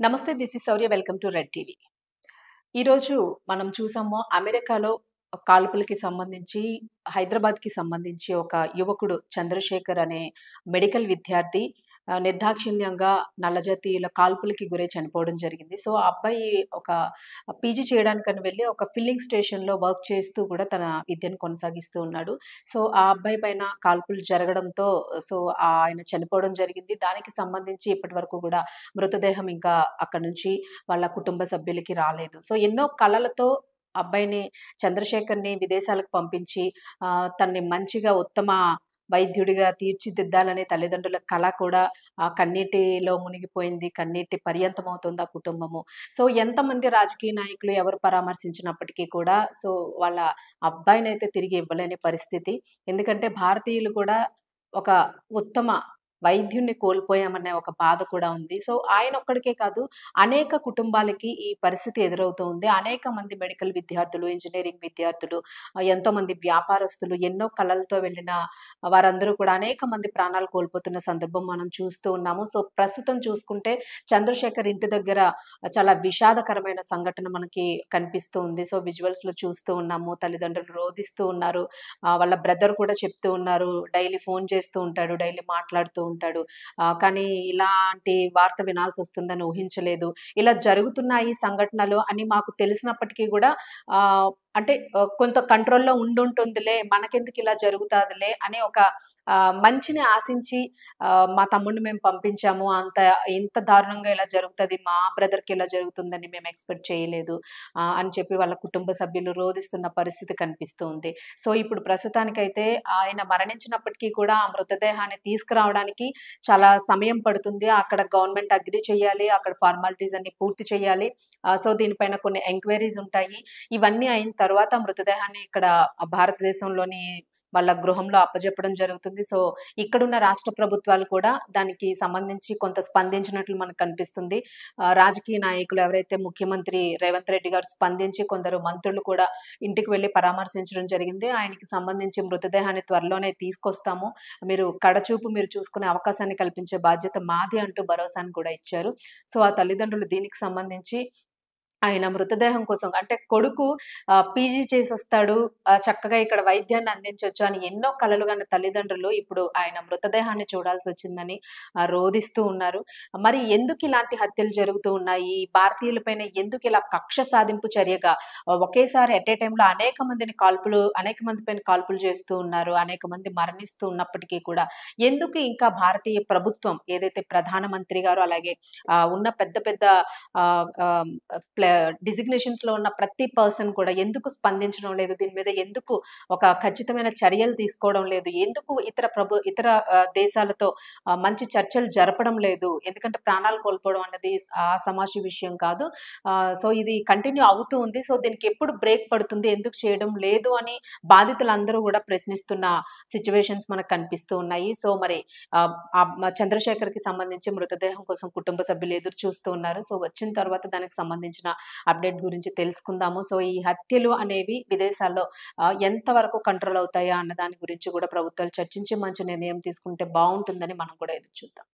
నమస్తే. This is Shaurya. Welcome to red TV. ఈరోజు మనం చూసాము అమెరికాలో కాల్పులకి సంబంధించి, హైదరాబాద్‌కి సంబంధించి ఒక యువకుడు చంద్రశేఖర్ అనే మెడికల్ విద్యార్థి నిర్దాక్షిణ్యంగా నల్లజాతీయుల కాల్పులకి గురై చనిపోవడం జరిగింది. సో, ఆ అబ్బాయి ఒక పీజీ చేయడానికని వెళ్లి ఒక ఫిల్లింగ్ స్టేషన్‌లో వర్క్ చేస్తూ కూడా తన విద్యను కొనసాగిస్తూ ఉన్నాడు. సో, ఆ అబ్బాయి పైన కాల్పులు జరగడంతో సో, ఆయన చనిపోవడం జరిగింది. దానికి సంబంధించి ఇప్పటివరకు కూడా మృతదేహం ఇంకా అక్కడి నుంచి వాళ్ళ కుటుంబ సభ్యులకి రాలేదు. సో, ఎన్నో కలలతో అబ్బాయిని చంద్రశేఖర్‌ని విదేశాలకు పంపించి తనని మంచిగా ఉత్తమ వైద్యుడిగా తీర్చిదిద్దాలనే తల్లిదండ్రుల కల కూడా కన్నీటిలో మునిగిపోయింది. కన్నీటి పర్యంతమవుతుంది ఆ కుటుంబము. సో, ఎంతమంది రాజకీయ నాయకులు ఎవరు పరామర్శించినప్పటికీ కూడా సో, వాళ్ళ అబ్బాయినైతే తిరిగి ఇవ్వలేని పరిస్థితి. ఎందుకంటే భారతీయులు కూడా ఒక ఉత్తమ వైద్యుడిని కోల్పోయామనే ఒక బాధ కూడా ఉంది. సో, ఆయనొక్కడికే కాదు, అనేక కుటుంబాలకి ఈ పరిస్థితి ఎదురవుతూ ఉంది. అనేక మంది మెడికల్ విద్యార్థులు, ఇంజినీరింగ్ విద్యార్థులు, ఎంతోమంది వ్యాపారస్తులు, ఎన్నో కలలతో వెళ్ళిన వారందరూ కూడా అనేక మంది ప్రాణాలు కోల్పోతున్న సందర్భం మనం చూస్తూ ఉన్నాము. సో, ప్రస్తుతం చూసుకుంటే చంద్రశేఖర్ ఇంటి దగ్గర చాలా విషాదకరమైన సంఘటన మనకి కనిపిస్తూ ఉంది. సో, విజువల్స్‌లో చూస్తూ ఉన్నాము. తల్లిదండ్రులు రోదిస్తూ ఉన్నారు. వాళ్ళ బ్రదర్ కూడా చెప్తూ ఉన్నారు. డైలీ ఫోన్ చేస్తూ ఉంటాడు. డైలీ మాట్లాడుతూ ఉంటాడు. కానీ ఇలాంటి వార్త వినాల్సొస్తుందని ఊహించలేదు. ఇలా జరుగుతున్నాయి సంఘటనలు అని మాకు తెలిసినప్పటికీ గూడా అంటే కొంత కంట్రోల్‌లో ఉండుంటుందిలే, మనకెందుకిలా జరుగుతాదిలే అనే ఒక మంచిని ఆశించి మా తమ్ముడిని మేము పంపించాము. ఇంత దారుణంగా ఇలా జరుగుతది, మా బ్రదర్‌కి ఇలా జరుగుతుందని మేము ఎక్స్‌పెక్ట్ చేయలేదు అని చెప్పి వాళ్ళ కుటుంబ సభ్యులు రోదిస్తున్న పరిస్థితి కనిపిస్తూ ఉంది. సో, ఇప్పుడు ప్రస్తుతానికైతే ఆయన మరణించినప్పటికీ కూడా ఆ మృతదేహాన్ని తీసుకురావడానికి చాలా సమయం పడుతుంది. అక్కడ గవర్నమెంట్ అగ్రీ చేయాలి. అక్కడ ఫార్మాలిటీస్ అన్నీ పూర్తి చేయాలి. సో, దీనిపైన కొన్ని ఎంక్వైరీస్ ఉంటాయి. ఇవన్నీ అయిన తర్వాత మృతదేహాన్ని ఇక్కడ భారతదేశంలోని వాళ్ళ గృహంలో అప్పజెప్పడం జరుగుతుంది. సో, ఇక్కడున్న రాష్ట్ర ప్రభుత్వాలు కూడా దానికి సంబంధించి కొంత స్పందించినట్లు మనకు కనిపిస్తుంది. రాజకీయ నాయకులు ఎవరైతే ముఖ్యమంత్రి రేవంత్ రెడ్డి గారు స్పందించి, కొందరు మంత్రులు కూడా ఇంటికి వెళ్లి పరామర్శించడం జరిగింది. ఆయనకి సంబంధించి మృతదేహాన్ని త్వరలోనే తీసుకొస్తాము. మీరు చూసుకునే అవకాశాన్ని కల్పించే బాధ్యత మాది అంటూ భరోసాను కూడా ఇచ్చారు. సో, ఆ తల్లిదండ్రులు దీనికి సంబంధించి ఆయన మృతదేహం కోసం అంటే కొడుకు పీజీ చేసొస్తాడు. చక్కగా ఇక్కడ వైద్యాన్ని అందించొచ్చు అని ఎన్నో కలలు కన్న తల్లిదండ్రులు ఇప్పుడు ఆయన మృతదేహాన్ని చూడాల్సొచ్చిందని రోదిస్తూ ఉన్నారు. మరి ఎందుకిలాంటి హత్యలు జరుగుతూ ఉన్నాయి? భారతీయులపైన ఎందుకిలా కక్ష సాధింపు చర్యగా ఒకేసారి ఎట్ ఏ టైమ్‌లో అనేక మంది పైన కాల్పులు చేస్తూ ఉన్నారు. అనేక మంది మరణిస్తూ ఉన్నప్పటికీ కూడా ఎందుకు ఇంకా భారతీయ ప్రభుత్వం ఏదైతే ప్రధానమంత్రి గారు అలాగే ఉన్న పెద్ద పెద్ద ఆహ్, ఆహ్, ప్ల డిజిగ్నేషన్స్‌లో ఉన్న ప్రతి పర్సన్ కూడా ఎందుకు స్పందించడం లేదు? దీని మీద ఎందుకు ఒక ఖచ్చితమైన చర్యలు తీసుకోవడం లేదు? ఎందుకు ఇతర దేశాలతో మంచి చర్చలు జరపడం లేదు? ఎందుకంటే ప్రాణాలు కోల్పోవడం అన్నది ఆషామాషీ విషయం కాదు. సో, ఇది కంటిన్యూ అవుతూ ఉంది. సో, దీనికి ఎప్పుడు బ్రేక్ పడుతుంది? ఎందుకు చేయడం లేదు అని బాధితులందరూ గూడా ప్రశ్నిస్తున్న సిట్యుయేషన్స్ మనకు కనిపిస్తూ ఉన్నాయి. సో, మరి చంద్రశేఖర్‌కి సంబంధించి మృతదేహం కోసం కుటుంబ సభ్యులు ఎదురు చూస్తూ ఉన్నారు. సో, వచ్చిన తర్వాత దానికి సంబంధించిన అప్డేట్ గురించి తెలుసుకుందాము. సో, ఈ హత్యలు అనేవి విదేశాల్లో ఎంతవరకు కంట్రోల్ అవుతాయా అన్న దాని గురించి కూడా ప్రభుత్వాలు చర్చించి మంచి నిర్ణయం తీసుకుంటే బావుంటుందని మనం కూడా ఎదురు చూద్దాం.